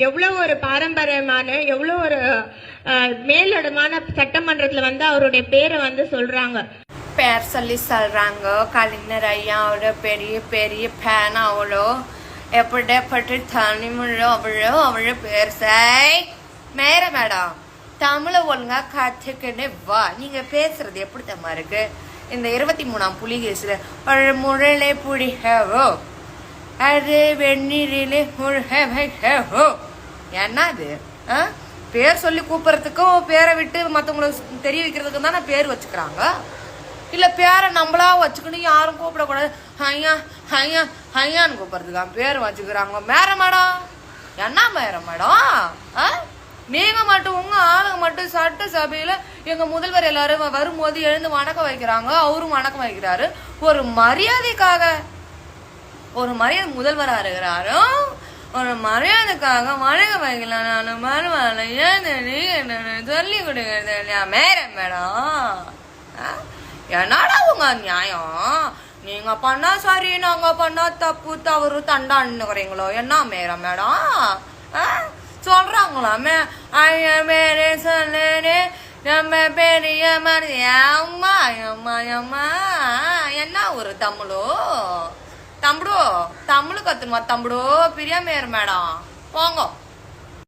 எவ்வளவு ஒரு பாரம்பரியமான எவ்வளவு ஒரு மேலிடமான சட்டமன்றத்துல வந்து அவருடைய பேரை வந்து சொல்றாங்க. பேர் சொல்லி சொல்றாங்க. கலைஞர் ஐயாவோட பெரிய பெரிய ஃபேன் அவ்வளோ எப்படிப்பட்ட தனிமுழோ அவ்வளோ அவ்வளோ பேர் மேர மேடம் தமிழை ஒழுங்கா கற்றுக்குன்னு வா. நீங்க பேசுறது எப்படி தம்மா இருக்கு? இந்த 23ஆம் புலிகேசில முழலே புடிஹோ அது வெந்நீரிலே முழஹோ என்னது? பேர் சொல்லி கூப்பிடுறதுக்கும் பேரை விட்டு மற்றவங்களுக்கு தெரிய வைக்கிறதுக்கும் தானே பேர் வச்சுக்கிறாங்க. இல்லை பேரை நம்மளா வச்சுக்கணும், யாரும் கூப்பிடக்கூடாது. ஹையா ஹையா ஹையான்னு கூப்பிடுறதுக்கா பேர் வச்சுக்கிறாங்க. மேர மேடம் என்ன மேர மேடம்? நீங்க மட்டும் உங்க ஆளுங்க மட்டும் சட்ட சபையில எங்க முதல்வர் எல்லாரும் வரும்போது எழுந்து வணக்கம் வைக்கிறாங்க, அவரும் வணக்கம் வைக்கிறாரு. ஒரு மரியாதைக்காக, ஒரு மரியாதை முதல்வரா இருக்கிறாரு, ஒரு மரியாதைக்காக வணக்கம் வைக்கலாம். நான் மறுவாள் ஏன் சொல்லி கொடுக்கறது இல்லையா மேர மேடம்? என்னடா உங்க நியாயம்? நீங்க பண்ணா சரி, நாங்க பண்ணா தப்பு தவறு தண்டான்னுக்குறீங்களோ என்ன மேர மேடம்? சொல்றாங்களாமே ஐயா மேரே சொல்லே நம்ம பெரிய அம்மா அம்மா அம்மா. என்ன ஒரு தம்முளோ தம்புடோ தமிழ் கத்துமா தம்புடோ பிரியா மேர் மேடம் போங்க.